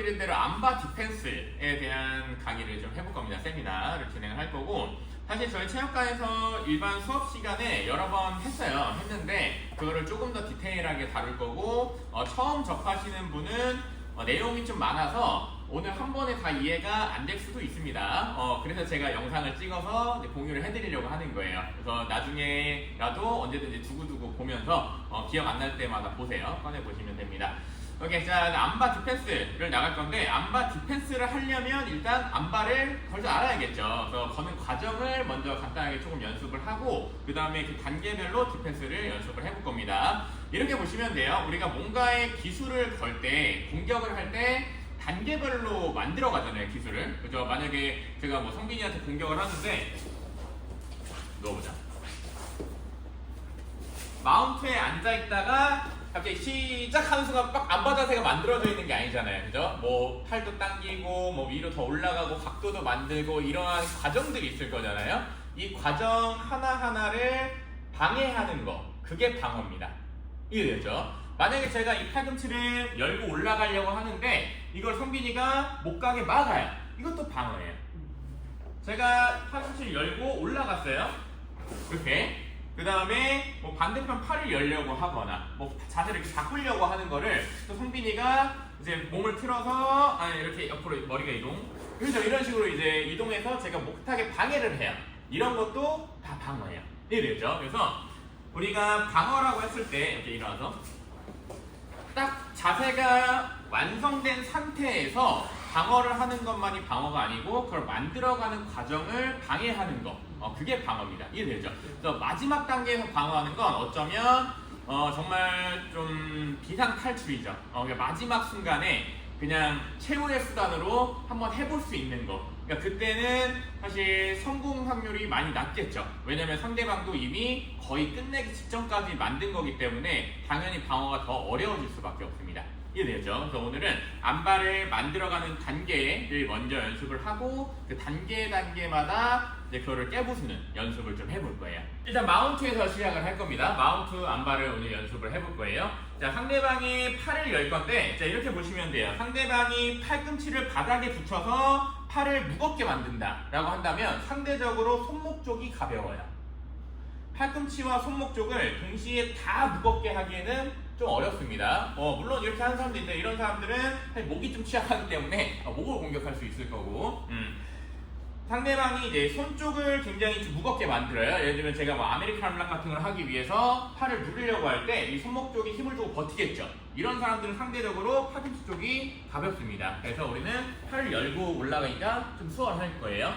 말씀드린 대로 암바 디펜스에 대한 강의를 좀 해볼 겁니다. 세미나를 진행을 할 거고, 사실 저희 체육관에서 일반 수업 시간에 여러 번 했는데 그거를 조금 더 디테일하게 다룰 거고, 처음 접하시는 분은 내용이 좀 많아서 오늘 한 번에 다 이해가 안 될 수도 있습니다. 그래서 제가 영상을 찍어서 이제 공유를 해드리려고 하는 거예요. 그래서 나중에라도 언제든지 두고두고 보면서 기억 안 날 때마다 보세요. 꺼내보시면 됩니다. 오케이, 자, 암바 디펜스를 나갈 건데, 암바 디펜스를 하려면 일단 암바를 걸 줄 알아야겠죠. 그래서 거는 과정을 먼저 간단하게 조금 연습을 하고, 그 다음에 그 단계별로 디펜스를 연습을 해볼 겁니다. 이렇게 보시면 돼요. 우리가 뭔가의 기술을 걸 때, 공격을 할 때, 단계별로 만들어 가잖아요, 기술을. 그죠? 만약에 제가 뭐 성빈이한테 공격을 하는데, 넣어보자. 마운트에 앉아있다가 갑자기 시작하는 순간 빡 암바 자세가 만들어져 있는 게 아니잖아요. 그죠? 뭐 팔도 당기고 뭐 위로 더 올라가고 각도도 만들고 이러한 과정들이 있을 거잖아요. 이 과정 하나하나를 방해하는 거, 그게 방어입니다. 이해되죠? 만약에 제가 이 팔꿈치를 열고 올라가려고 하는데 이걸 성빈이가 못 가게 막아요. 이것도 방어예요. 제가 팔꿈치를 열고 올라갔어요. 이렇게. 그 다음에 뭐 반대편 팔을 열려고 하거나 뭐 자세를 이렇게 바꾸려고 하는 거를 또 성빈이가 이제 몸을 틀어서 이렇게 옆으로 머리가 이동, 그래서 이런 식으로 이제 이동해서 제가 못하게 방해를 해요. 이런 것도 다 방어예요. 이해되죠? 그래서 우리가 방어라고 했을 때 이렇게 일어나서 딱 자세가 완성된 상태에서 방어를 하는 것만이 방어가 아니고 그걸 만들어가는 과정을 방해하는 거, 그게 방어입니다. 이해되죠? 그래서 마지막 단계에서 방어하는 건 어쩌면 정말 좀 비상탈출이죠. 그러니까 마지막 순간에 그냥 최후의 수단으로 한번 해볼 수 있는 거. 그러니까 그때는 사실 성공 확률이 많이 낮겠죠. 왜냐면 상대방도 이미 거의 끝내기 직전까지 만든 거기 때문에 당연히 방어가 더 어려워질 수밖에 없습니다. 이해되죠? 그래서 오늘은 암바를 만들어가는 단계를 먼저 연습을 하고 그 단계마다 이제 그거를 깨부수는 연습을 좀 해볼 거예요. 일단 마운트에서 시작을 할 겁니다. 마운트 암바를 오늘 연습을 해볼 거예요. 자, 상대방이 팔을 열 건데, 자, 이렇게 보시면 돼요. 상대방이 팔꿈치를 바닥에 붙여서 팔을 무겁게 만든다 라고 한다면 상대적으로 손목 쪽이 가벼워요. 팔꿈치와 손목 쪽을 동시에 다 무겁게 하기에는 좀 어렵습니다. 물론 이렇게 하는 사람도 있는데 이런 사람들은 사실 목이 좀 취약하기 때문에 목을 공격할 수 있을 거고, 상대방이 이제 손 쪽을 굉장히 좀 무겁게 만들어요. 예를 들면 제가 뭐 아메리칸 락 같은 걸 하기 위해서 팔을 누르려고 할 때 이 손목 쪽이 힘을 주고 버티겠죠. 이런 사람들은 상대적으로 팔꿈치 쪽이 가볍습니다. 그래서 우리는 팔을 열고 올라가기가 좀 수월할 거예요.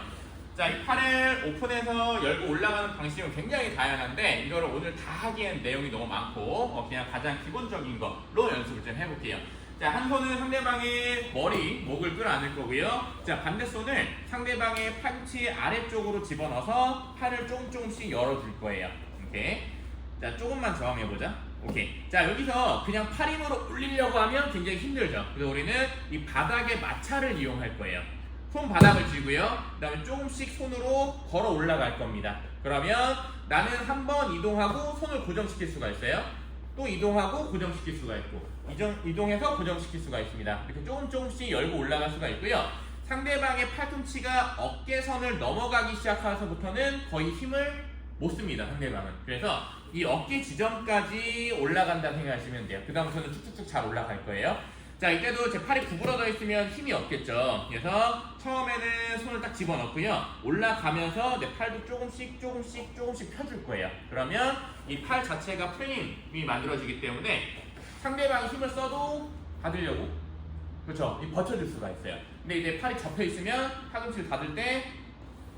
자, 이 팔을 오픈해서 열고 올라가는 방식은 굉장히 다양한데 이거를 오늘 다 하기엔 내용이 너무 많고 그냥 가장 기본적인 걸로 연습을 좀 해볼게요. 자, 한 손은 상대방의 머리, 목을 끌어안을 거고요. 자, 반대 손을 상대방의 팔꿈치 아래쪽으로 집어넣어서 팔을 조금씩 열어줄 거예요. 이렇게. 자, 조금만 저항해보자. 오케이. 자, 여기서 그냥 팔 힘으로 올리려고 하면 굉장히 힘들죠. 그래서 우리는 이 바닥의 마찰을 이용할 거예요. 손바닥을 쥐고요. 그 다음에 조금씩 손으로 걸어 올라갈 겁니다. 그러면 나는 한 번 이동하고 손을 고정시킬 수가 있어요. 또 이동하고 고정시킬 수가 있고, 이동해서 고정시킬 수가 있습니다. 이렇게 조금씩 열고 올라갈 수가 있고요. 상대방의 팔꿈치가 어깨선을 넘어가기 시작해서부터는 거의 힘을 못 씁니다, 상대방은. 그래서 이 어깨 지점까지 올라간다 생각하시면 돼요. 그 다음부터는 쭉쭉쭉 잘 올라갈 거예요. 자, 이때도 제 팔이 구부러져 있으면 힘이 없겠죠. 그래서 처음에는 손을 딱 집어넣고요. 올라가면서 내 팔도 조금씩 펴줄 거예요. 그러면 이 팔 자체가 프레임이 만들어지기 때문에 상대방이 힘을 써도 받으려고, 그렇죠? 버텨줄 수가 있어요. 근데 이제 팔이 접혀 있으면 팔꿈치를 닫을 때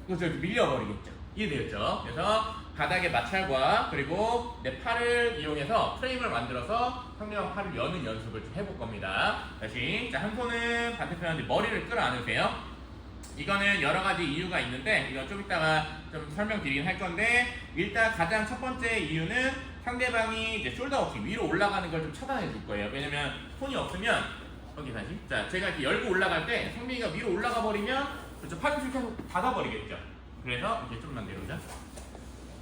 그렇죠, 이렇게 밀려버리겠죠. 이해되었죠? 그래서 바닥의 마찰과 그리고 내 팔을 이용해서 프레임을 만들어서 상대방 팔을 여는 연습을 좀 해볼 겁니다. 다시, 자, 한 손은 반대편한테 머리를 끌어안으세요. 이거는 여러 가지 이유가 있는데 이건 좀 이따가 좀 설명드리긴 할 건데, 일단 가장 첫 번째 이유는 상대방이 이제 숄더 워킹 위로 올라가는 걸 좀 차단해 줄 거예요. 왜냐면 손이 없으면, 여기 다시, 자, 제가 이렇게 열고 올라갈 때 성빈이가 위로 올라가 버리면 그렇죠, 팔꿈치를 계속 닫아버리겠죠. 그래서 이렇게 좀만 내려오자.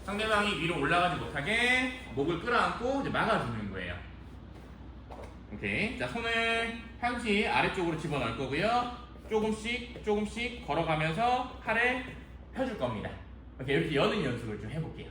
상대방이 위로 올라가지 못하게 목을 끌어안고 이제 막아주는 거예요. 오케이. 자, 손을 팔꿈치 아래쪽으로 집어넣을 거고요. 조금씩 걸어가면서 팔을 펴줄 겁니다. 이렇게 여는 연습을 좀 해볼게요.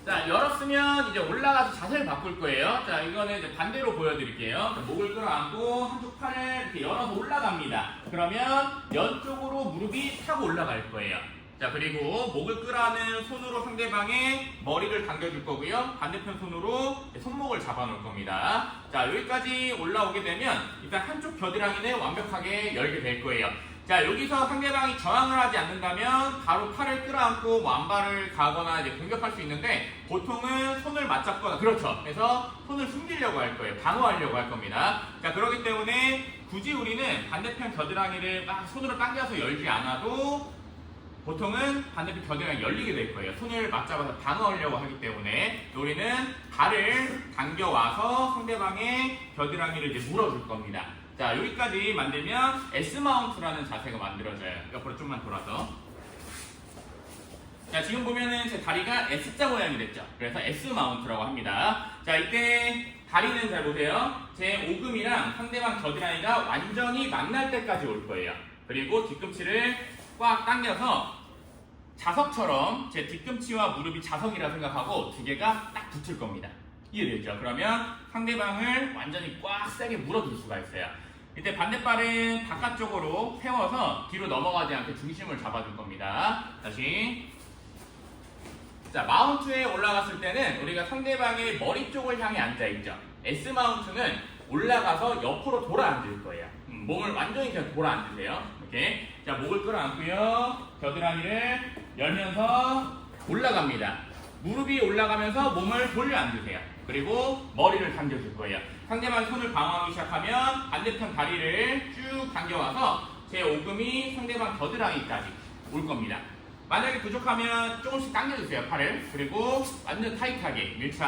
자, 열었으면 이제 올라가서 자세를 바꿀 거예요. 자, 이거는 이제 반대로 보여드릴게요. 자, 목을 끌어안고 한쪽 팔을 이렇게 열어서 올라갑니다. 그러면 연쪽으로 무릎이 타고 올라갈 거예요. 자, 그리고 목을 끌어안은 손으로 상대방의 머리를 당겨줄 거고요. 반대편 손으로 손목을 잡아놓을 겁니다. 자, 여기까지 올라오게 되면 일단 한쪽 겨드랑이는 완벽하게 열게 될 거예요. 자, 여기서 상대방이 저항을 하지 않는다면 바로 팔을 끌어안고 안발을 가거나 이제 공격할 수 있는데 보통은 손을 맞잡거나 그렇죠. 그래서 손을 숨기려고 할 거예요. 방어하려고 할 겁니다. 자, 그렇기 때문에 굳이 우리는 반대편 겨드랑이를 막 손으로 당겨서 열지 않아도 보통은 반대편 겨드랑이 열리게 될 거예요. 손을 맞잡아서 방어하려고 하기 때문에 우리는 발을 당겨와서 상대방의 겨드랑이를 이제 물어줄 겁니다. 자, 여기까지 만들면 S마운트라는 자세가 만들어져요. 옆으로 좀만 돌아서. 자, 지금 보면은 제 다리가 S자 모양이 됐죠. 그래서 S마운트라고 합니다. 자, 이때 다리는 잘 보세요. 제 오금이랑 상대방 겨드랑이가 완전히 만날 때까지 올 거예요. 그리고 뒤꿈치를 꽉 당겨서 자석처럼 제 뒤꿈치와 무릎이 자석이라 생각하고 두 개가 딱 붙을 겁니다. 이해되죠? 그러면 상대방을 완전히 꽉 세게 물어줄 수가 있어요. 이때 반대발은 바깥쪽으로 세워서 뒤로 넘어가지 않게 중심을 잡아줄 겁니다. 다시. 자, 마운트에 올라갔을 때는 우리가 상대방의 머리 쪽을 향해 앉아있죠. S마운트는 올라가서 옆으로 돌아 앉을 거예요. 몸을 완전히 그냥 돌아 앉으세요. 이렇게. 자, 목을 끌어안고요. 겨드랑이를 열면서 올라갑니다. 무릎이 올라가면서 몸을 돌려 앉으세요. 그리고 머리를 당겨줄 거예요. 상대방 손을 방어하기 시작하면 반대편 다리를 쭉 당겨와서 제 오금이 상대방 겨드랑이까지 올 겁니다. 만약에 부족하면 조금씩 당겨주세요, 팔을. 그리고 완전 타이트하게 밀착.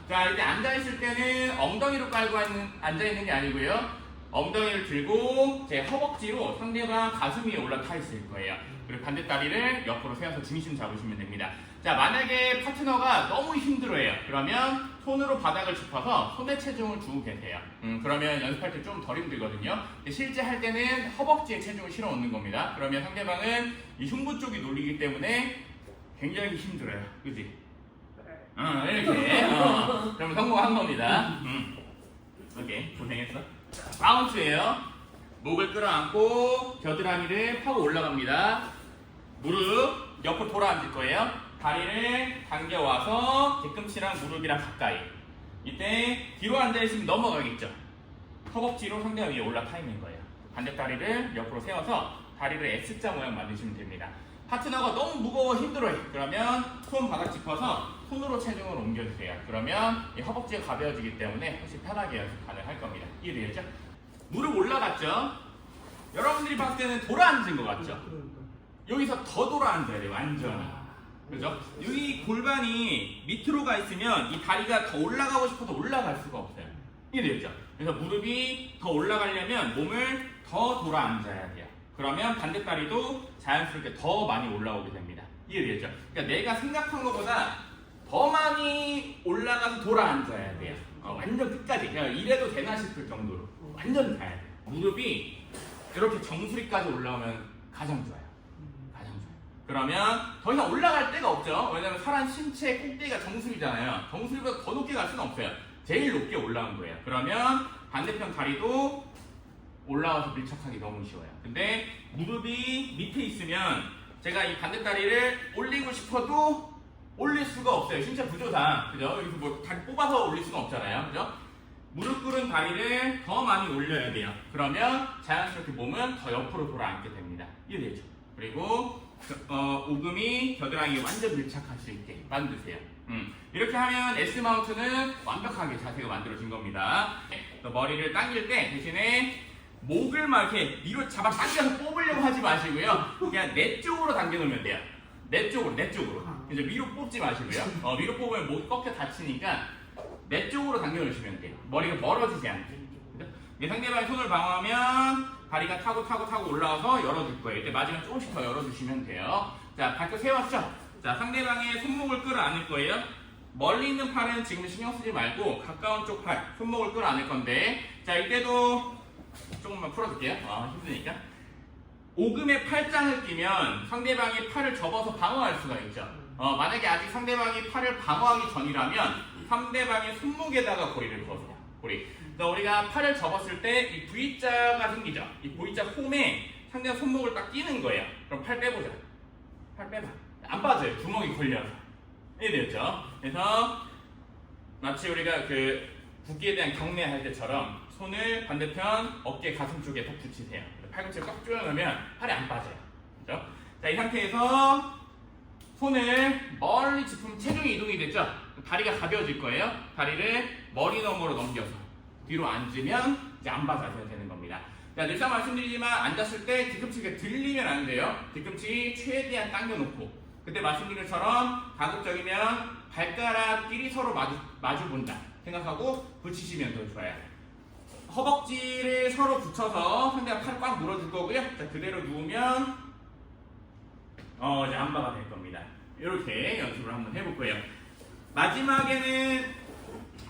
자, 이제 앉아있을 때는 엉덩이로 깔고 앉아있는 게 아니고요. 엉덩이를 들고 제 허벅지로 상대방 가슴 위에 올라타 있을 거예요. 그리고 반대 다리를 옆으로 세워서 중심 잡으시면 됩니다. 자, 만약에 파트너가 너무 힘들어해요. 그러면 손으로 바닥을 짚어서 손에 체중을 두고 계세요. 그러면 연습할 때 좀 덜 힘들거든요. 실제 할 때는 허벅지에 체중을 실어 놓는 겁니다. 그러면 상대방은 이 흉부 쪽이 눌리기 때문에 굉장히 힘들어요. 그지? 이렇게. 그러면 성공한 겁니다. 오케이, 고생했어. 마운트예요. 목을 끌어안고 겨드랑이를 파고 올라갑니다. 무릎 옆으로 돌아 앉을 거예요. 다리를 당겨와서 뒤꿈치랑 무릎이랑 가까이. 이때 뒤로 앉아있으면 넘어가겠죠. 허벅지로 상대방 위에 올라타 있는 거예요. 반대 다리를 옆으로 세워서 다리를 S자 모양 만드시면 됩니다. 파트너가 너무 무거워 힘들어요. 그러면 손 바닥 짚어서 손으로 체중을 옮겨주세요. 그러면 이 허벅지가 가벼워지기 때문에 훨씬 편하게 연습 가능할 겁니다. 이해되겠죠? 무릎 올라갔죠? 여러분들이 봤을 때는 돌아 앉은 것 같죠? 여기서 더 돌아 앉아야 돼요. 완전히. 그죠? 여기 골반이 밑으로 가 있으면 이 다리가 더 올라가고 싶어도 올라갈 수가 없어요. 이해되겠죠? 그래서 무릎이 더 올라가려면 몸을 더 돌아 앉아야 돼요. 그러면 반대 다리도 자연스럽게 더 많이 올라오게 됩니다. 이해되겠죠? 그러니까 내가 생각한 것보다 더 많이 올라가서 돌아 앉아야 돼요. 완전 끝까지. 그냥 이래도 되나 싶을 정도로. 완전 가야 돼요. 무릎이 이렇게 정수리까지 올라오면 가장 좋아요. 가장 좋아요. 그러면 더 이상 올라갈 데가 없죠. 왜냐면 사람 신체 꼭대기가 정수리잖아요. 정수리보다 더 높게 갈 수는 없어요. 제일 높게 올라온 거예요. 그러면 반대편 다리도 올라와서 밀착하기 너무 쉬워요. 근데 무릎이 밑에 있으면 제가 이 반대 다리를 올리고 싶어도 올릴 수가 없어요. 신체 구조상. 그죠? 여기서 뭐 다리 뽑아서 올릴 수는 없잖아요. 그죠? 무릎 꿇은 다리를 더 많이 올려야 돼요. 그러면 자연스럽게 몸은 더 옆으로 돌아앉게 됩니다. 이해되죠? 그리고 오금이 겨드랑이에 완전 밀착할 수 있게 만드세요. 이렇게 하면 S마운트는 완벽하게 자세가 만들어진 겁니다. 머리를 당길 때 대신에 목을 막 이렇게 위로 잡아 당겨서 뽑으려고 하지 마시고요. 그냥 내 쪽으로 당겨놓으면 돼요. 내 쪽으로. 이제 위로 뽑지 마시고요. 위로 뽑으면 목이 꺾여 다치니까 내 쪽으로 당겨놓으시면 돼요. 머리가 멀어지지 않게. 상대방이 손을 방어하면 다리가 타고 올라와서 열어줄 거예요. 이때 마지막에 조금씩 더 열어주시면 돼요. 자, 발끝 세웠죠? 자, 상대방의 손목을 끌어안을 거예요. 멀리 있는 팔은 지금 신경 쓰지 말고 가까운 쪽 팔, 손목을 끌어안을 건데, 자, 이때도 조금만 풀어줄게요. 힘드니까. 오금에 팔짱을 끼면 상대방이 팔을 접어서 방어할 수가 있죠. 만약에 아직 상대방이 팔을 방어하기 전이라면 상대방의 손목에다가 고리를 걸어요. 고리. 그래서 우리가 팔을 접었을 때 이 V자가 생기죠. 이 V자 홈에 상대방 손목을 딱 끼는 거예요. 그럼 팔 빼보자. 팔 빼봐. 안 빠져요. 구멍이 걸려서. 이게 되었죠. 그래서 마치 우리가 그 붓기에 대한 경례할 때처럼 손을 반대편 어깨 가슴 쪽에 딱 붙이세요. 팔꿈치를 꽉 조여놓으면 팔이 안 빠져요. 그죠? 자, 이 상태에서 손을 멀리 짚으면 체중이 이동이 됐죠? 다리가 가벼워질 거예요. 다리를 머리 너머로 넘겨서 뒤로 앉으면 이제 안 받아줘야 되는 겁니다. 자, 늘상 말씀드리지만 앉았을 때 뒤꿈치가 들리면 안 돼요. 뒤꿈치 최대한 당겨놓고 그때 말씀드린 것처럼 가급적이면 발가락끼리 서로 마주 본다 생각하고 붙이시면 더 좋아요. 허벅지를 서로 붙여서 상대가 팔을 꽉 물어줄 거고요. 자, 그대로 누우면 이제 안바가 될 겁니다. 이렇게 연습을 한번 해볼 거예요. 마지막에는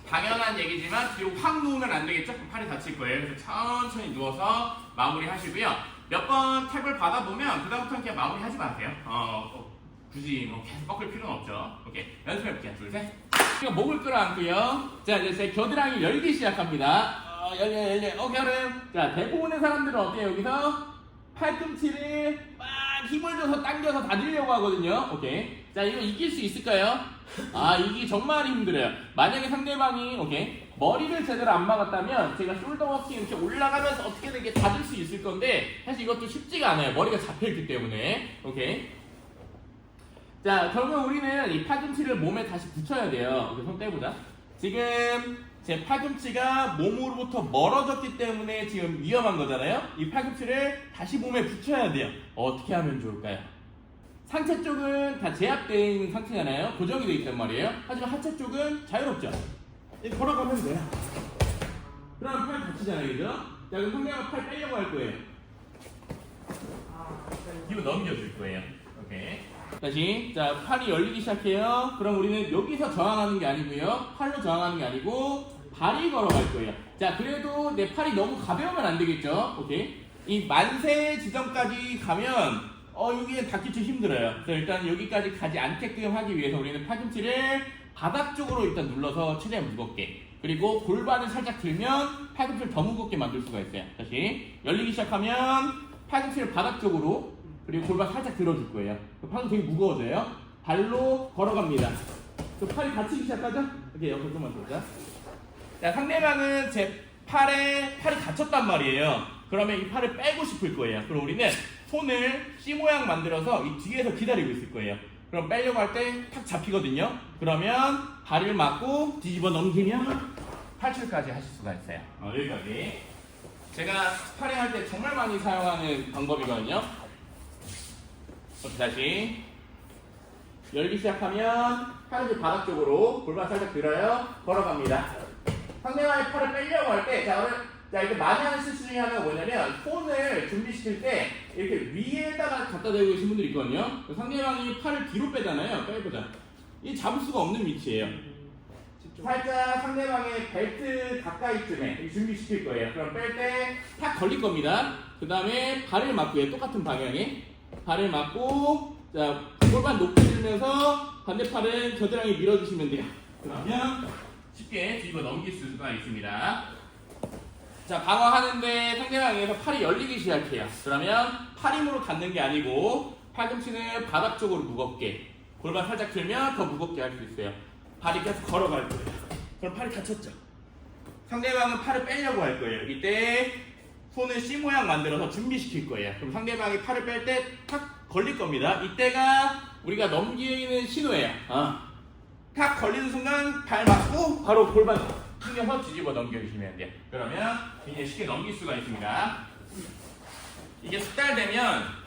당연한 얘기지만 뒤로 확 누우면 안 되겠죠? 팔이 다칠 거예요. 그래서 천천히 누워서 마무리 하시고요. 몇 번 탭을 받아보면 그다음부터는 그냥 마무리 하지 마세요. 굳이 뭐 계속 꺾을 필요는 없죠. 오케이. 연습해볼게요. 둘, 셋. 지금 목을 끌어안고요. 자, 이제 제 겨드랑이 열기 시작합니다. 열려. 겨름. 자, 대부분의 사람들은 어때요? 여기서 팔꿈치를 막 힘을 줘서 당겨서 다리려고 하거든요. 오케이. 자, 이거 이길 수 있을까요? 이게 정말 힘들어요. 만약에 상대방이, 오케이, 머리를 제대로 안 막았다면 제가 숄더 워킹 이렇게 올라가면서 어떻게든 이렇게 닫을 수 있을 건데 사실 이것도 쉽지가 않아요. 머리가 잡혀있기 때문에. 오케이. 자, 결국 우리는 이 팔꿈치를 몸에 다시 붙여야 돼요. 이렇게 손 떼보자. 지금 제 팔꿈치가 몸으로부터 멀어졌기 때문에 지금 위험한 거잖아요. 이 팔꿈치를 다시 몸에 붙여야 돼요. 어떻게 하면 좋을까요? 상체 쪽은 다 제압되어 있는 상태잖아요. 고정이 되어 있단 말이에요. 하지만 하체 쪽은 자유롭죠. 걸어가면 돼요. 그럼 팔 다치잖아요, 그죠? 자, 그럼 상대방 팔 빼려고 할 거예요. 이거 넘겨줄 거예요. 오케이. 다시, 자, 팔이 열리기 시작해요. 그럼 우리는 여기서 저항하는 게 아니고요. 팔로 저항하는 게 아니고 발이 걸어갈 거예요. 자, 그래도 내 팔이 너무 가벼우면 안 되겠죠? 오케이. 이 만세 지점까지 가면 여기에 닿기 좀 힘들어요. 그래서 일단 여기까지 가지 않게끔 하기 위해서 우리는 팔꿈치를 바닥 쪽으로 일단 눌러서 최대한 무겁게, 그리고 골반을 살짝 들면 팔꿈치를 더 무겁게 만들 수가 있어요. 다시 열리기 시작하면 팔꿈치를 바닥 쪽으로, 그리고 골반 살짝 들어줄 거예요. 팔은 되게 무거워져요. 발로 걸어갑니다. 팔이 다치기 시작하죠? 이렇게 옆으로 좀만 돌자. 자, 상대방은 제 팔이 다쳤단 말이에요. 그러면 이 팔을 빼고 싶을 거예요. 그럼 우리는 손을 C 모양 만들어서 이 뒤에서 기다리고 있을 거예요. 그럼 빼려고 할 때 탁 잡히거든요. 그러면 다리를 맞고 뒤집어 넘기면 탈출까지 하실 수가 있어요. 여기까지. 제가 스파링 할 때 정말 많이 사용하는 방법이거든요. 다시 열기 시작하면 팔을 바닥 쪽으로 골반 살짝 들어요. 걸어갑니다. 상대방의 팔을 빼려고 할 때, 자, 이렇게 많이 하는 실수 중에 하나가 뭐냐면 손을 준비시킬 때 이렇게 위에다가 갖다 대고 계신 분들이 있거든요. 상대방이 팔을 뒤로 빼잖아요. 빼보자. 이 잡을 수가 없는 위치예요. 살짝 상대방의 벨트 가까이쯤에 준비시킬 거예요. 그럼 뺄 때 탁 걸릴 겁니다. 그 다음에 발을 맞고요. 똑같은 방향에 발을 맞고, 자, 골반 높이 들면서 반대팔은 겨드랑이 밀어주시면 돼요. 그러면 쉽게 뒤집어 넘길 수가 있습니다. 자, 방어하는데 상대방에서 팔이 열리기 시작해요. 그러면 팔 힘으로 닿는 게 아니고 팔꿈치는 바닥 쪽으로 무겁게, 골반 살짝 들면 더 무겁게 할 수 있어요. 발이 계속 걸어갈 거예요. 그럼 팔이 다쳤죠? 상대방은 팔을 빼려고 할 거예요. 이때 손을 C 모양 만들어서 준비시킬 거예요. 그럼 상대방이 팔을 뺄 때 탁 걸릴 겁니다. 이때가 우리가 넘기는 신호예요. 탁 걸리는 순간 발 맞고 바로 골반 숙여서 뒤집어 넘겨주시면 돼요. 그러면 굉장히 쉽게 넘길 수가 있습니다. 이게 숙달되면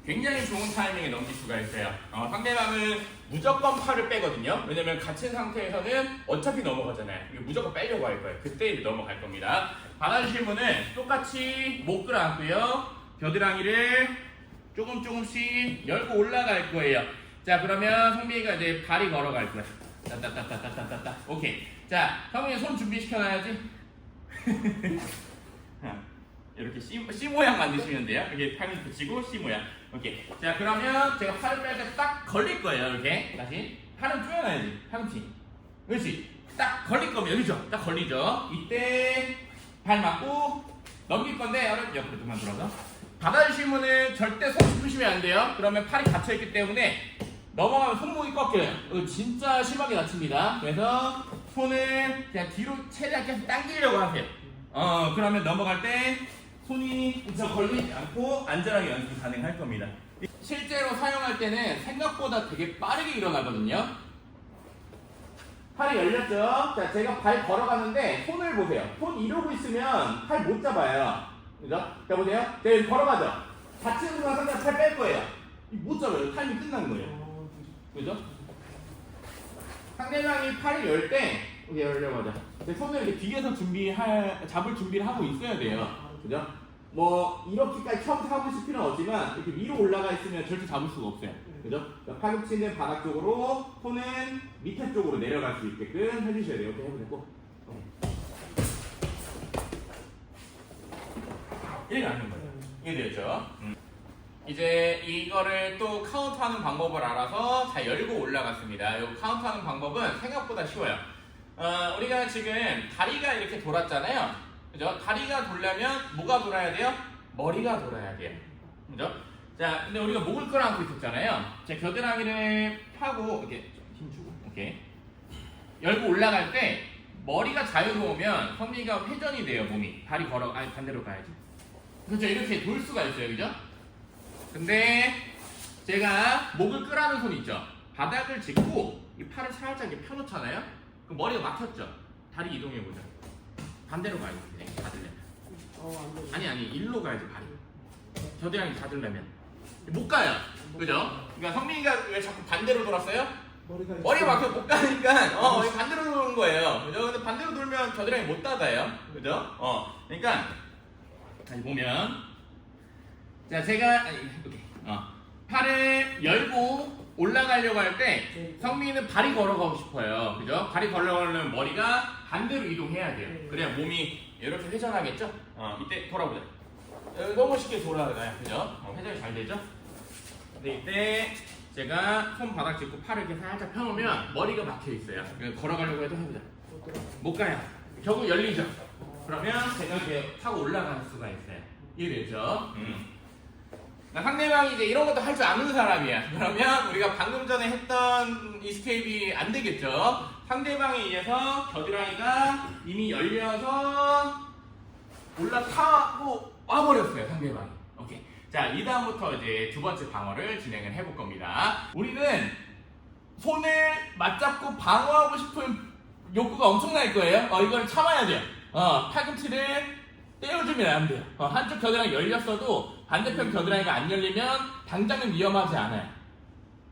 굉장히 좋은 타이밍에 넘길 수가 있어요. 상대방은 무조건 팔을 빼거든요. 왜냐면 갇힌 상태에서는 어차피 넘어가잖아요. 이거 무조건 빼려고 할 거예요. 그때 넘어갈 겁니다. 받아주실 분은 똑같이 목 끌어안고요. 겨드랑이를 조금씩 열고 올라갈 거예요. 자, 그러면 성빈이가 이제 발이 걸어갈 거야. 따따따따따따따. 오케이. 자, 성빈이 손 준비시켜놔야지. 이렇게 C 모양 만드시면 돼요. 이렇게 팔을 붙이고 C 모양. 오케이. 자, 그러면 제가 팔을 뺄 때 딱 걸릴 거예요. 이렇게 다시 팔은 조여놔야지. 팔꿈치. 그렇지. 딱 걸릴 거면 여기죠. 딱 걸리죠. 이때 발 맞고 넘길 건데 옆으로 좀만 돌아서. 받아주실 분은 절대 손 짚으시면 안 돼요. 그러면 팔이 닫혀있기 때문에 넘어가면 손목이 꺾여요. 이거 진짜 심하게 다칩니다. 그래서 손을 그냥 뒤로 최대한 계속 당기려고 하세요. 그러면 넘어갈 때 손이 걸리지 않고 안전하게 연습이 가능할 겁니다. 실제로 사용할 때는 생각보다 되게 빠르게 일어나거든요. 팔이 열렸죠? 자, 제가 발 걸어가는데 손을 보세요. 손 이러고 있으면 팔 못 잡아요. 그죠? 자, 보세요. 제가 걸어가죠? 다치는 순간 상대가 팔 뺄 거예요. 못 잡아요. 타임이 끝난 거예요. 그죠? 상대방이 팔을 열 때, 이렇게 열려보자. 손을 이렇게 뒤에서 잡을 준비를 하고 있어야 돼요. 그죠? 뭐, 이렇게까지 처음 잡으실 필요는 없지만, 이렇게 위로 올라가 있으면 절대 잡을 수가 없어요. 그죠? 팔꿈치는 바닥 쪽으로, 손은 밑에 쪽으로 내려갈 수 있게끔 해주셔야 돼요. 이렇게 해보자고. 이렇게 하는 거예요. 이해되죠? 이제 이거를 또 카운트하는 방법을 알아서 잘 열고 올라갔습니다. 이 카운트하는 방법은 생각보다 쉬워요. 우리가 지금 다리가 이렇게 돌았잖아요. 그죠? 다리가 돌려면 뭐가 돌아야 돼요? 머리가 돌아야 돼요. 그죠? 자, 근데 우리가 목을 끌어안고 있었잖아요. 제 겨드랑이를 펴고 이렇게 힘주고, 이렇게 열고 올라갈 때 머리가 자유로우면 성미가 회전이 돼요. 몸이 다리 반대로 가야지. 그렇죠? 이렇게 돌 수가 있어요. 그죠? 근데 제가 목을 끌어안는 손 있죠? 바닥을 짚고 이 팔을 살짝 이렇게 펴놓잖아요? 그럼 머리가 막혔죠? 다리 이동해보자. 반대로 가야지. 닫으려면. 아니 일로 가야지. 발이 겨드랑이 닫으려면 못 가요. 그죠? 그러니까 성민이가 왜 자꾸 반대로 돌았어요? 머리가 막혀 못 가니까 반대로 도는 거예요. 그죠? 근데 반대로 돌면 겨드랑이 못 닫아요. 그죠? 그러니까 다시 보면 자, 제가 팔을 열고 올라가려고 할 때 성민이는 발이 걸어가고 싶어요. 그죠? 발이 걸어가려면 머리가 반대로 이동해야 돼요. 그래야 몸이 이렇게 회전하겠죠? 이때 돌아보자. 너무 쉽게 돌아가요. 그죠? 회전이 잘 되죠? 근데 이때 제가 손바닥 짚고 팔을 이렇게 살짝 펴놓으면 머리가 막혀 있어요. 걸어가려고 해도 해보자. 못 가요. 결국 열리죠? 그러면 제가 이렇게 타고 올라갈 수가 있어요. 이해되죠? 상대방이 이제 이런 것도 할 줄 아는 사람이야. 그러면 우리가 방금 전에 했던 이스케이프가 안 되겠죠? 상대방에 의해서 겨드랑이가 이미 열려서 올라타고 와버렸어요, 상대방이. 오케이. 자, 이 다음부터 이제 두 번째 방어를 진행을 해볼 겁니다. 우리는 손을 맞잡고 방어하고 싶은 욕구가 엄청날 거예요. 이걸 참아야 돼요. 팔꿈치를 떼어주면 안 돼요. 한쪽 겨드랑이 열렸어도 반대편 겨드랑이가 안 열리면 당장은 위험하지 않아요.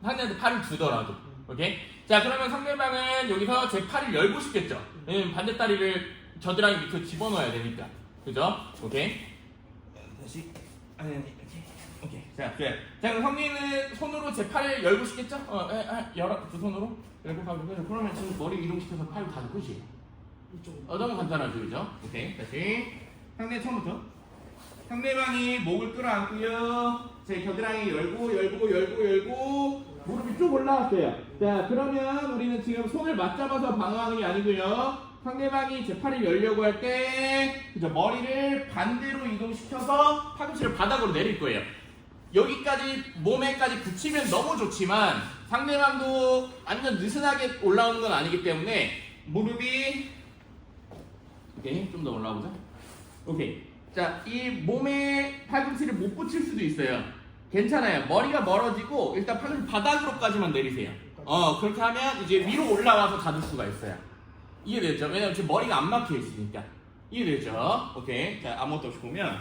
상대한테 팔을 주더라도. 오케이? 자, 그러면 상대방은 여기서 제 팔을 열고 싶겠죠? 왜냐면 반대 다리를 겨드랑이 밑으로 집어넣어야 되니까. 그죠? 오케이? 다시. 오케이. 자, 그래. 자, 그럼 성민이는 손으로 제 팔을 열고 싶겠죠? 열어. 두 손으로 열고 가고. 그러면 지금 머리 이동시켜서 팔을 다 끝이에요. 너무 간단하죠, 그죠? 오케이. 다시. 상대 처음부터. 상대방이 목을 끌어안고요. 제 겨드랑이 열고 무릎이 쭉 올라왔어요. 자, 그러면 우리는 지금 손을 맞잡아서 방어하는 게 아니고요. 상대방이 제 팔을 열려고 할 때 그죠? 머리를 반대로 이동시켜서 팔꿈치를 바닥으로 내릴 거예요. 여기까지 몸에까지 붙이면 너무 좋지만 상대방도 완전 느슨하게 올라오는 건 아니기 때문에 무릎이 오케이, 좀 더 올라오자. 오케이. 자, 이 몸에 팔꿈치를 못 붙일 수도 있어요. 괜찮아요. 머리가 멀어지고 일단 팔꿈치 바닥으로까지만 내리세요. 그렇게 하면 이제 위로 올라와서 닫을 수가 있어요. 이해되죠? 왜냐면 지금 머리가 안 막혀 있으니까. 이해되죠? 오케이. 자, 아무것도 없이 보면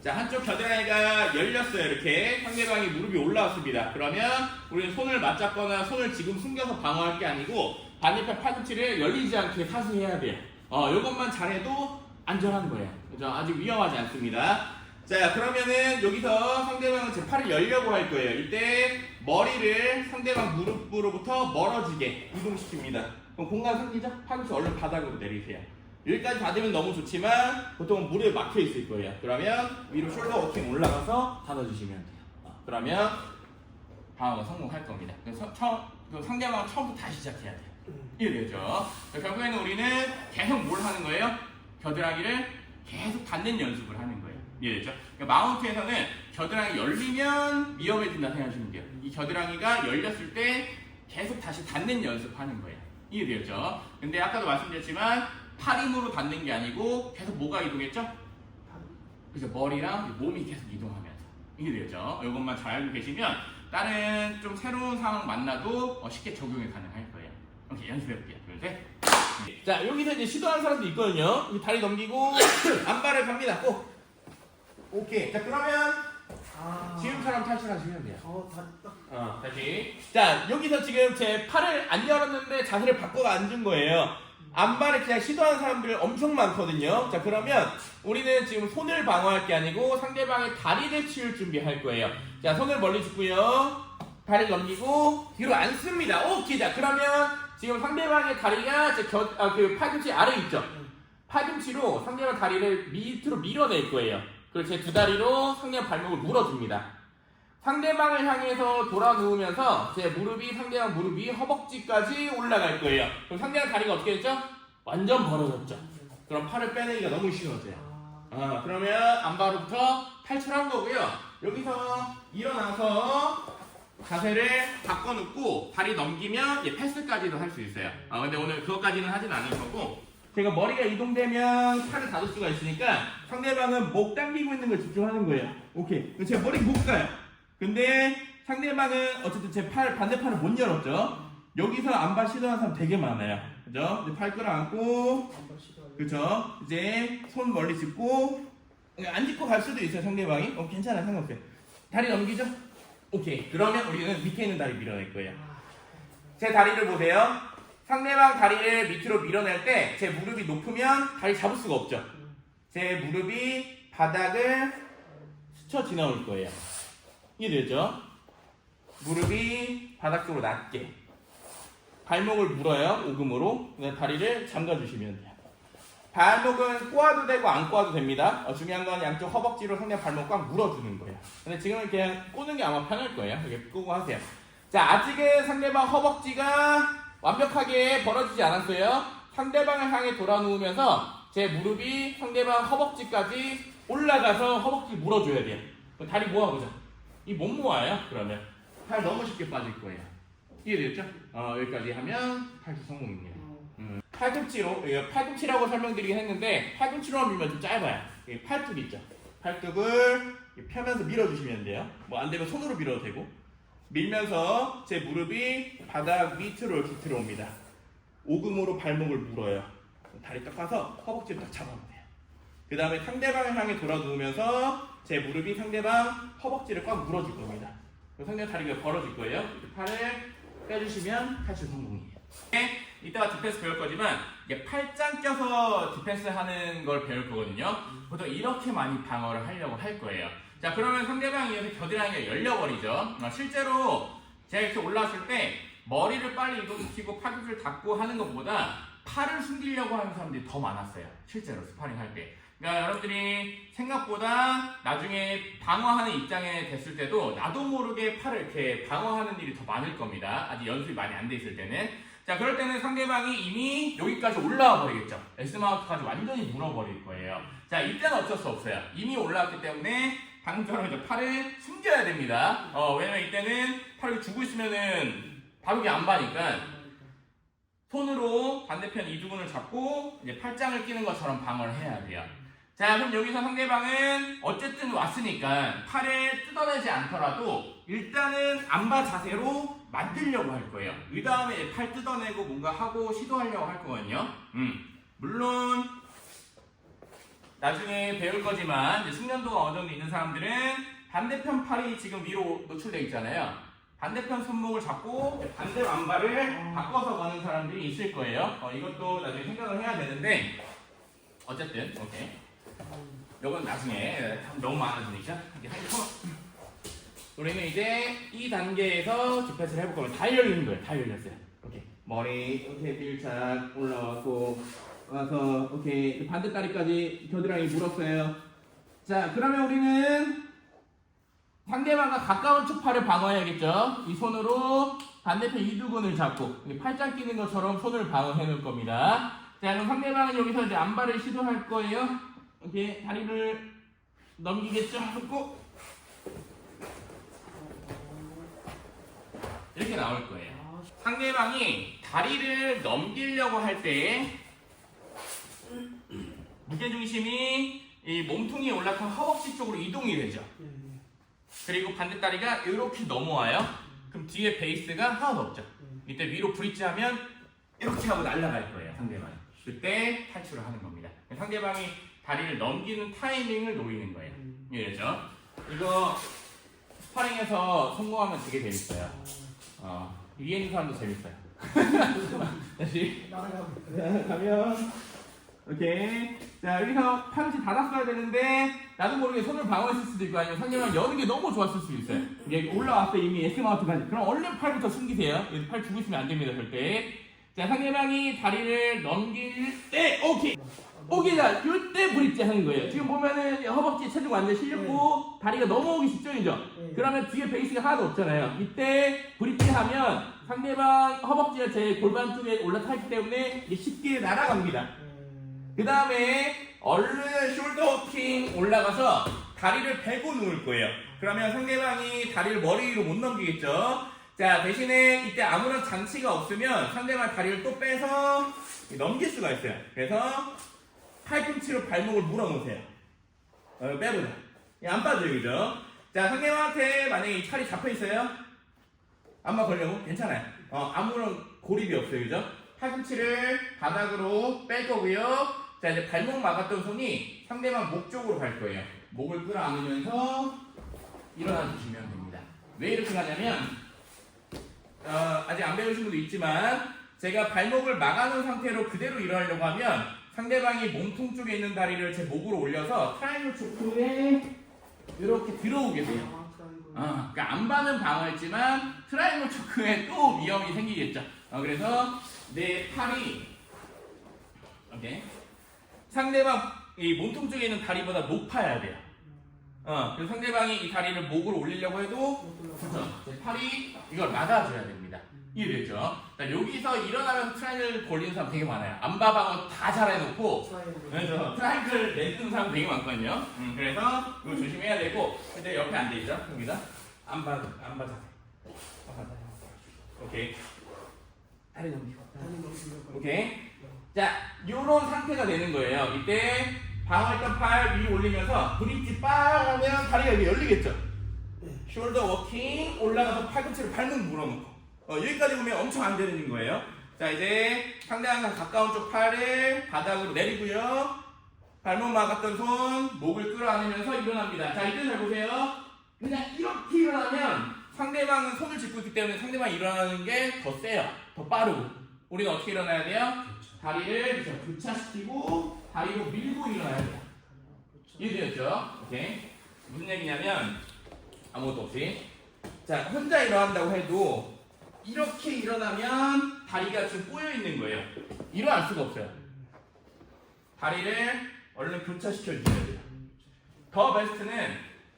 자, 한쪽 겨드랑이가 열렸어요. 이렇게 상대방이 무릎이 올라왔습니다. 그러면 우리는 손을 맞잡거나 손을 지금 숨겨서 방어할 게 아니고 반대편 팔꿈치를 열리지 않게 사수해야 돼요. 요것만 잘해도 안전한 거예요. 그죠? 아직 위험하지 않습니다. 자, 그러면은 여기서 상대방은 제 팔을 열려고 할 거예요. 이때 머리를 상대방 무릎으로부터 멀어지게 이동시킵니다. 그럼 공간 생기죠? 팔꿈치 얼른 바닥으로 내리세요. 여기까지 닫으면 너무 좋지만 보통은 무릎에 막혀 있을 거예요. 그러면 위로 숄더 워킹 올라가서 닫아주시면 돼요. 그러면 방어가 성공할 겁니다. 그래서 상대방은 처음부터 다시 시작해야 돼요. 이해되죠? 결국에는 우리는 계속 뭘 하는 거예요? 겨드랑이를 계속 닫는 연습을 하는 거예요. 이해되죠? 그러니까 마운트에서는 겨드랑이 열리면 위험해진다 생각하시면 돼요. 이 겨드랑이가 열렸을 때 계속 다시 닫는 연습하는 거예요. 이해되었죠? 근데 아까도 말씀드렸지만 팔 힘으로 닫는 게 아니고 계속 뭐가 이동했죠? 그래서 머리랑 몸이 계속 이동하면서. 이해되었죠? 이것만 잘 알고 계시면 다른 좀 새로운 상황 만나도 쉽게 적용이 가능할 거예요. 오케이, 연습해볼게요. 둘, 셋. 자, 여기서 이제 시도하는 사람도 있거든요. 다리 넘기고 안발을 갑니다. 꼭. 오케이. 자, 그러면 지금처럼 탈출하시면 돼요. 다시. 자, 여기서 지금 제 팔을 안 열었는데 자세를 바꿔 앉은 거예요. 안발을 그냥 시도하는 사람들 엄청 많거든요. 자, 그러면 우리는 지금 손을 방어할 게 아니고 상대방의 다리를 치울 준비할 거예요. 자, 손을 멀리 짚고요. 다리를 넘기고 뒤로 앉습니다. 오케이. 자, 그러면 지금 상대방의 다리가 그 팔꿈치 아래 있죠? 팔꿈치로 상대방 다리를 밑으로 밀어낼 거예요. 그리고 제 두 다리로 상대방 발목을 물어줍니다. 상대방을 향해서 돌아 누우면서 제 무릎이 상대방 무릎이 허벅지까지 올라갈 거예요. 그럼 상대방 다리가 어떻게 됐죠? 완전 벌어졌죠. 그럼 팔을 빼내기가 너무 쉬워져요. 그러면 안바로부터 탈출한 거고요. 여기서 일어나서 자세를 바꿔놓고 다리 넘기면 패스까지도 할 수 있어요. 근데 오늘 그것까지는 하진 않을 거고, 제가 머리가 이동되면 팔을 닫을 수가 있으니까 상대방은 목 당기고 있는 걸 집중하는 거예요. 오케이. 제가 머리 못 가요. 근데 상대방은 어쨌든 제 반대팔을 못 열었죠. 여기서 안발 시도하는 사람 되게 많아요. 그죠? 이제 팔 끌어안고, 그죠? 이제 손 멀리 짚고, 안 짚고 갈 수도 있어요, 상대방이. 괜찮아요, 상관없어요. 다리 넘기죠? 오케이. 그러면 우리는 밑에 있는 다리 밀어낼 거예요. 제 다리를 보세요. 상대방 다리를 밑으로 밀어낼 때 제 무릎이 높으면 다리 잡을 수가 없죠. 제 무릎이 바닥을 스쳐 지나올 거예요. 이해되죠? 무릎이 바닥 쪽으로 낮게. 발목을 물어요, 오금으로. 다리를 잠가주시면 돼요. 발목은 꼬아도 되고 안 꼬아도 됩니다. 중요한 건 양쪽 허벅지로 상대 발목 꽉 물어주는 거예요. 근데 지금은 그냥 꼬는 게 아마 편할 거예요. 이렇게 꼬고 하세요. 자, 아직은 상대방 허벅지가 완벽하게 벌어지지 않았어요. 상대방을 향해 돌아 누우면서 제 무릎이 상대방 허벅지까지 올라가서 허벅지 물어줘야 돼요. 다리 모아보자. 이 못 모아요. 그러면 팔 너무 쉽게 빠질 거예요. 이해됐죠? 여기까지 하면 탈출 성공입니다. 팔꿈치라고 설명드리긴 했는데 팔꿈치로만 밀면 좀 짧아요. 팔뚝 있죠? 팔뚝을 펴면서 밀어주시면 돼요. 뭐 안 되면 손으로 밀어도 되고, 밀면서 제 무릎이 바닥 밑으로 이렇게 들어옵니다. 오금으로 발목을 물어요. 다리 딱 가서 허벅지를 딱 잡아면 돼요. 그 다음에 상대방을 향해 돌아 누우면서 제 무릎이 상대방 허벅지를 꽉 물어줄 겁니다. 상대방 다리가 벌어질 거예요. 이렇게 팔을 빼주시면 탈출 성공이에요. 이따가 디펜스 배울 거지만 이게 팔짱 껴서 디펜스 하는 걸 배울 거거든요. 보통 이렇게 많이 방어를 하려고 할 거예요. 자, 그러면 상대방에 의해서 겨드랑이가 열려버리죠. 실제로 제가 이렇게 올라왔을 때 머리를 빨리 이동시키고 팔꿈치를 닫고 하는 것보다 팔을 숨기려고 하는 사람들이 더 많았어요. 실제로 스파링 할 때. 그러니까 여러분들이 생각보다 나중에 방어하는 입장에 됐을 때도 나도 모르게 팔을 이렇게 방어하는 일이 더 많을 겁니다. 아직 연습이 많이 안 돼 있을 때는. 자, 그럴 때는 상대방이 이미 여기까지 올라와 버리겠죠. S마운트까지 완전히 물어버릴 거예요. 자, 이때는 어쩔 수 없어요. 이미 올라왔기 때문에 방금처럼 이제 팔을 숨겨야 됩니다. 왜냐면 이때는 팔을 주고 있으면은 바둑이 안 봐니까 손으로 반대편 이두근을 잡고 이제 팔짱을 끼는 것처럼 방어를 해야 돼요. 자, 그럼 여기서 상대방은 어쨌든 왔으니까 팔을 뜯어내지 않더라도 일단은 안바 자세로 만들려고 할 거예요. 그 다음에 팔 뜯어내고 뭔가 하고 시도하려고 할 거거든요. 물론 나중에 배울 거지만 숙련도가 어느 정도 있는 사람들은 반대편 팔이 지금 위로 노출되어 있잖아요. 반대편 손목을 잡고 반대 안발을 바꿔서 가는 사람들이 있을 거예요. 이것도 나중에 생각을 해야 되는데 어쨌든 오케이. 이건 나중에 너무 많아지니까 우리는 이제 이 단계에서 디펜스를 해볼 거면 다 열리는 거예요. 다 열렸어요. 오케이. 머리 이렇게 밀착 올라왔고 와서 오케이 반대다리까지 겨드랑이 물었어요. 자 그러면 우리는 상대방과 가까운 쪽 팔을 방어해야겠죠. 이 손으로 반대편 이두근을 잡고 팔짱 끼는 것처럼 손을 방어해 놓을 겁니다. 자 그럼 상대방은 여기서 이제 안발을 시도할 거예요. 이렇게 다리를 넘기겠죠. 하고 이렇게 나올 거예요. 상대방이 다리를 넘기려고 할 때 무게중심이 이 몸통이 올라간 허벅지 쪽으로 이동이 되죠. 그리고 반대다리가 이렇게 넘어와요. 그럼 뒤에 베이스가 하나도 없죠. 이때 위로 브릿지하면 이렇게 하고 날아갈 거예요. 상대방이. 그때 탈출을 하는 겁니다. 상대방이 다리를 넘기는 타이밍을 노리는 거예요. 이해되죠? 이거 스파링에서 성공하면 되게 재밌어요. 위에 있는 사람도 재밌어요. 다시 가면 오케이. 자 여기서 팔꿈치 닫았어야 되는데 나도 모르게 손을 방어했을 수도 있고 아니면 상대방 여는 게 너무 좋았을 수도 있어요. 여기 올라왔을 때 이미 S마운트까지. 그럼 얼른 팔부터 숨기세요. 여기 팔 주고 있으면 안 됩니다 절대. 자 상대방이 다리를 넘길 때 오케이. 오케이 자 이때 브릿지 하는 거예요. 지금 보면은 허벅지 체중 완전 실렸고 다리가 넘어오기 직전이죠. 그러면 뒤에 베이스가 하나도 없잖아요. 이때 브릿지 하면 상대방 허벅지가 제 골반 쪽에 올라타 있기 때문에 이게 쉽게 날아갑니다. 그 다음에 얼른 숄더 워킹 올라가서 다리를 베고 누울 거예요. 그러면 상대방이 다리를 머리 위로 못 넘기겠죠. 자 대신에 이때 아무런 장치가 없으면 상대방 다리를 또 빼서 넘길 수가 있어요. 그래서 팔꿈치로 발목을 물어놓으세요. 빼보자. 안 빠져요, 그죠? 자 상대방한테 만약에 이 팔이 잡혀있어요. 안마 걸려고? 괜찮아요. 아무런 고립이 없어요, 그죠? 팔꿈치를 바닥으로 뺄 거고요. 자 이제 발목 막았던 손이 상대방 목 쪽으로 갈 거예요. 목을 끌어안으면서 일어나 주시면 됩니다. 왜 이렇게 가냐면 아직 안 배우신 분도 있지만 제가 발목을 막아놓은 상태로 그대로 일어나려고 하면 상대방이 몸통 쪽에 있는 다리를 제 목으로 올려서 트라이앵글 초크에 이렇게 들어오게 돼요. 그러니까 안반은 방어했지만 트라이앵글 초크에 또 위험이 생기겠죠. 그래서 내 팔이 오케이. 상대방 이 몸통 쪽에 있는 다리보다 높아야 돼요. 그래서 상대방이 이 다리를 목으로 올리려고 해도 그렇죠. 제 팔이 이걸 막아줘야 됩니다. 이해됐죠? 여기서 일어나면서 트라이앵글 걸리는 사람 되게 많아요. 안바 방어 다 잘해놓고 그래서 트라이앵글 내뜨는 사람 되게 많거든요. 그래서 이거 조심해야 되고 근데 옆에 앉아있죠? 여기다 안바 자세. 오케이. 다리 넘기고. 오케이. 자, 요런 상태가 되는 거예요. 이때 방어했던 팔 위로 올리면서 브릿지 빵 하면 다리가 여기 열리겠죠? 숄더 워킹 올라가서 팔꿈치를 발목 물어놓고 여기까지 보면 엄청 안 되는 거예요. 자 이제 상대방과 가까운 쪽 팔을 바닥으로 내리고요. 발목 막았던 손 목을 끌어안으면서 일어납니다. 자 이때 잘 보세요. 그냥 이렇게 일어나면 상대방은 손을 짚고 있기 때문에 상대방이 일어나는 게 더 세요. 더 빠르고 우리는 어떻게 일어나야 돼요? 다리를 교차시키고 다리로 밀고 일어나야 돼요. 이해되었죠? 오케이. 무슨 얘기냐면 아무것도 없이 자 혼자 일어난다고 해도 이렇게 일어나면 다리가 지금 꼬여 있는 거예요. 일어날 수가 없어요. 다리를 얼른 교차시켜 주셔야 돼요. 더 베스트는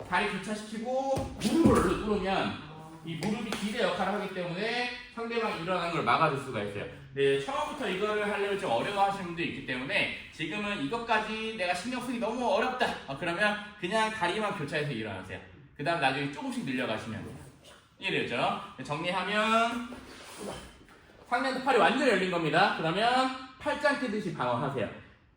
다리 교차시키고 무릎을 얼른 꿇으면 이 무릎이 기대 역할을 하기 때문에 상대방이 일어나는 걸 막아줄 수가 있어요. 네, 처음부터 이거를 하려면 좀 어려워하시는 분도 있기 때문에 지금은 이것까지 내가 신경 쓰기 너무 어렵다. 그러면 그냥 다리만 교차해서 일어나세요. 그 다음 나중에 조금씩 늘려가시면 돼요. 이해되죠? 정리하면 상대방 팔이 완전히 열린 겁니다. 그러면 팔짱 끼듯이 방어하세요.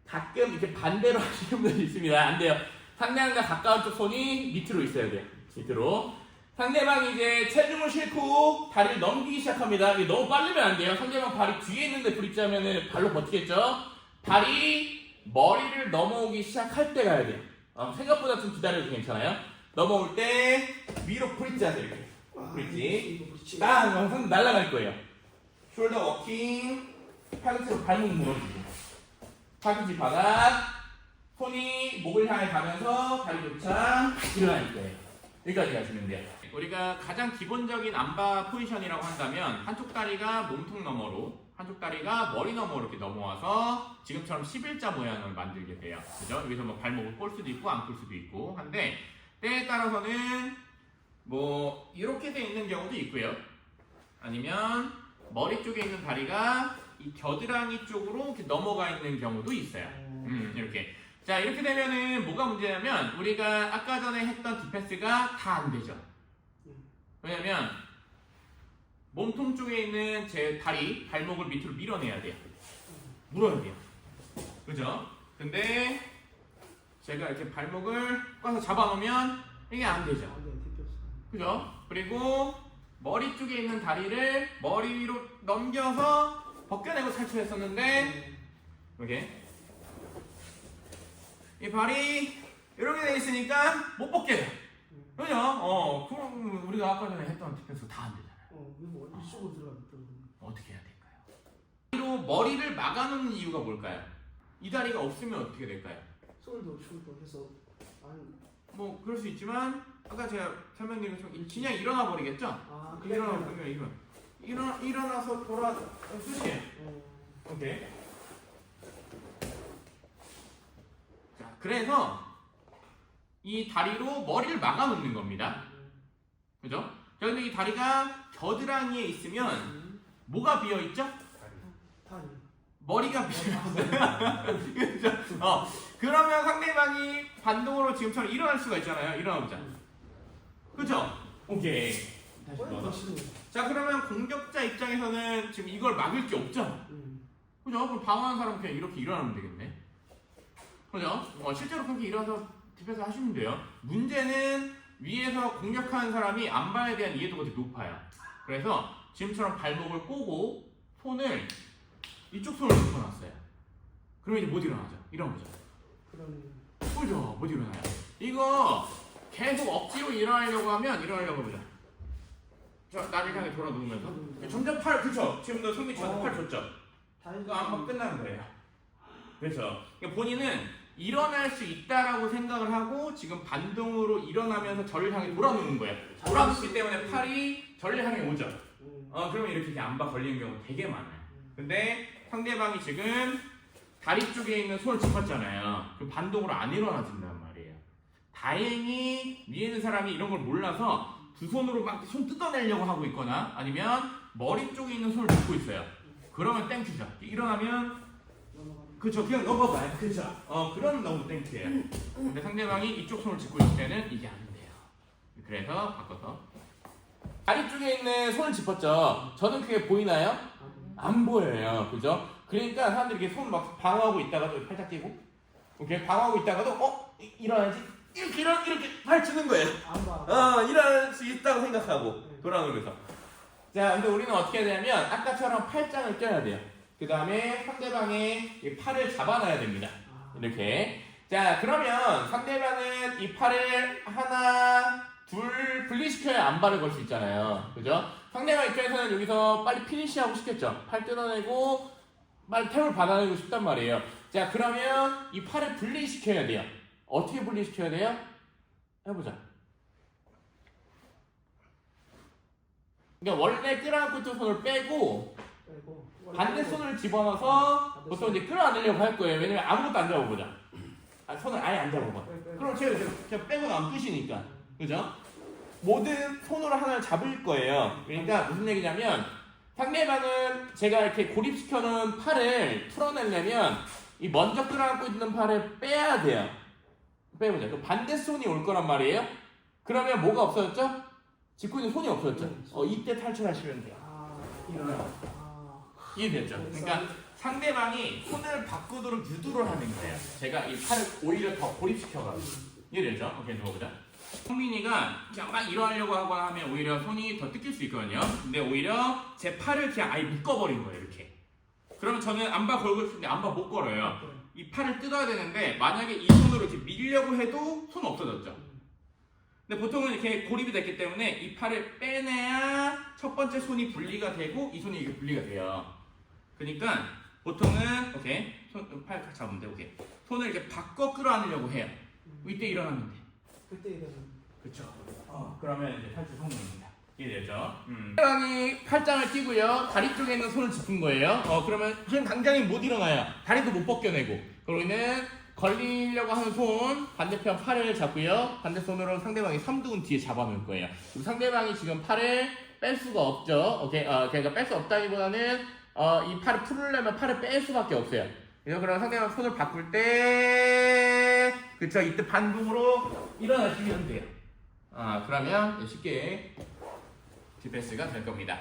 가끔 이렇게 반대로 하시는 분들이 있습니다. 안 돼요. 상대방과 가까운 쪽 손이 밑으로 있어야 돼요. 밑으로. 상대방이 이제 체중을 싣고 다리를 넘기기 시작합니다. 이게 너무 빠르면 안 돼요. 상대방 발이 뒤에 있는데 브릿지 하면은 발로 버티겠죠? 발이 머리를 넘어오기 시작할 때 가야 돼요. 생각보다 좀 기다려도 괜찮아요. 넘어올 때 위로 브릿지 하세요. 이렇게. 브릿지. 땅! 날아갈 거예요. 숄더 워킹. 팔꿈치로 발목 물어주고. 팔꿈치 바닥. 손이 목을 향해 가면서 다리 교차 일어날 거예요. 여기까지 가시면 돼요. 우리가 가장 기본적인 암바 포지션이라고 한다면 한쪽 다리가 몸통 너머로 한쪽 다리가 머리 너머로 이렇게 넘어와서 지금처럼 11자 모양을 만들게 돼요. 그죠? 여기서 뭐 발목을 꼴 수도 있고 안 꼴 수도 있고 한데 때에 따라서는 뭐 이렇게 돼 있는 경우도 있고요. 아니면 머리 쪽에 있는 다리가 이 겨드랑이 쪽으로 이렇게 넘어가 있는 경우도 있어요. 이렇게. 자, 이렇게 되면은 뭐가 문제냐면 우리가 아까 전에 했던 디펜스가 다 안 되죠. 왜냐면 몸통 쪽에 있는 제 다리, 발목을 밑으로 밀어내야 돼요. 물어야 돼요. 그죠? 근데 제가 이렇게 발목을 꽉 잡아놓으면 이게 안 되죠. 그죠? 그리고 머리 쪽에 있는 다리를 머리 위로 넘겨서 벗겨내고 탈출했었는데 이렇게 이 발이 이렇게 돼 있으니까 못 벗겨요. 그죠? 그럼 우리가 아까 전에 했던 디펜스 다 안 되잖아요. 이쪽으로 들어가겠다. 어떻게 해야 될까요? 다리로 머리를 막아놓는 이유가 뭘까요? 이 다리가 없으면 어떻게 될까요? 숄더 해서 아니. 뭐 그럴 수 있지만 아까 제가 설명드린 것처럼 그냥 일어나 버리겠죠? 일어나서 돌아 쓰시게. 오케이. 자, 그래서 이 다리로 머리를 막아놓는 겁니다. 그죠? 자, 근데 이 다리가 겨드랑이에 있으면 뭐가 비어 있죠? 다리. 머리가 비어 있어요. 그죠? 그러면 상대방이 반동으로 지금처럼 일어날 수가 있잖아요. 일어나보자. 그죠? 오케이. 다시 넣어서. 자, 그러면 공격자 입장에서는 지금 이걸 막을 게 없잖아. 그죠? 그럼 방어하는 사람은 그냥 이렇게 일어나면 되겠네. 그죠? 실제로 그렇게 일어나서 디펜스 하시면 돼요. 문제는 위에서 공격하는 사람이 안바에 대한 이해도가 되게 높아요. 그래서 지금처럼 발목을 꼬고 손을 이쪽 손을 짚어놨어요. 그러면 이제 못 일어나죠. 일어나보자. 그죠? 못 일어나요. 이거 계속 억지로 일어나려고 하면 일어나려고 보자. 자, 나를 향해 돌아 누우면서 점점 팔, 그쵸? 지금도 손이 저한테 팔 줬죠? 이거 아마 끝나는 거예요. 그래서 본인은 일어날 수 있다라고 생각을 하고 지금 반동으로 일어나면서 저를 향해 돌아누는 거예요. 돌아누기 때문에 팔이 저를 향해 오죠. 그러면 이렇게 안바 걸리는 경우 되게 많아요. 근데 상대방이 지금 다리 쪽에 있는 손을 짚었잖아요. 그 반동으로 안 일어나진단 말이에요. 다행히 위에 있는 사람이 이런 걸 몰라서 두 손으로 막 손 뜯어내려고 하고 있거나 아니면 머리 쪽에 있는 손을 짚고 있어요. 그러면 땡큐죠. 일어나면 그쵸, 그냥 넘어가요. 그쵸. 그러면 너무 땡큐예요. 근데 상대방이 이쪽 손을 짚고 있을 때는 이게 안 돼요. 그래서 바꿔서 다리 쪽에 있는 손을 짚었죠. 저는 그게 보이나요? 안 보여요. 그죠? 그러니까 사람들이 이렇게 손 막 방어하고 있다가도 팔짝 끼고 이렇게 방어하고 있다가도 일어나야지 이렇게 팔 치는 거예요. 일어날 수 있다고 생각하고 돌아오면서. 자, 근데 우리는 어떻게 해야 되냐면 아까처럼 팔짱을 껴야 돼요. 그 다음에 상대방의 팔을 잡아놔야 됩니다. 이렇게. 자, 그러면 상대방은 이 팔을 하나, 둘 분리시켜야 안바를 걸 수 있잖아요. 그죠? 상대방 입장에서는 여기서 빨리 피니시하고 싶겠죠. 팔 뜯어내고 빨리 탭을 받아내고 싶단 말이에요. 자, 그러면 이 팔을 분리시켜야 돼요. 어떻게 분리시켜야 돼요? 해보자. 그러니까 원래 끌어안고 있던 손을 빼고 반대 손을 집어넣어서 보통 이제 끌어안으려고 할 거예요. 왜냐면 아무것도 안 잡아보자. 손을 아예 안 잡아봐. 그럼 제가 빼고 나면 끝이니까. 그죠? 모든 손으로 하나를 잡을 거예요. 그러니까 무슨 얘기냐면 상대방은 제가 이렇게 고립시켜놓은 팔을 풀어내려면 이 먼저 끌어안고 있는 팔을 빼야 돼요. 빼보자. 그럼 반대 손이 올 거란 말이에요. 그러면 뭐가 없어졌죠? 짚고 있는 손이 없어졌죠? 이때 탈출하시면 돼요. 이해됐죠? 그러니까 상대방이 손을 바꾸도록 유도를 하는 거예요. 제가 이 팔을 오히려 더 고립시켜가지고. 이해되죠? 오케이, 들어보자. 성민이가 그냥 막 일어나려고 하거나 하면 오히려 손이 더 뜯길 수 있거든요. 근데 오히려 제 팔을 그냥 아예 묶어버린 거예요, 이렇게. 그러면 저는 안바 걸고 있는데 안바 못 걸어요. 이 팔을 뜯어야 되는데 만약에 이 손으로 이렇게 밀려고 해도 손 없어졌죠. 근데 보통은 이렇게 고립이 됐기 때문에 이 팔을 빼내야 첫 번째 손이 분리가 되고 이 손이 이게 분리가 돼요. 그러니까 보통은 오케이 팔 잡으면 돼. 오케이 손을 이렇게 바꿔 끌어안으려고 해요. 이때 일어나면 돼. 그때 일어나. 그쵸. 그러면 이제 탈출 성공입니다. 이해되죠? 상대방이 팔짱을 끼고요. 다리 쪽에 있는 손을 짚은 거예요. 그러면 지금 당장에 못 일어나요. 다리도 못 벗겨내고. 그러면은 걸리려고 하는 손 반대편 팔을 잡고요. 반대 손으로 상대방이 삼두근 뒤에 잡아놓을 거예요. 그럼 상대방이 지금 팔을 뺄 수가 없죠. 오케이. 그러니까 뺄 수 없다기보다는 이 팔을 풀으려면 팔을 뺄 수밖에 없어요. 그래서 그럼 상대방 손을 바꿀 때 그쵸, 이때 반동으로 일어나시면 돼요. 그러면 쉽게 디펜스가 될 겁니다.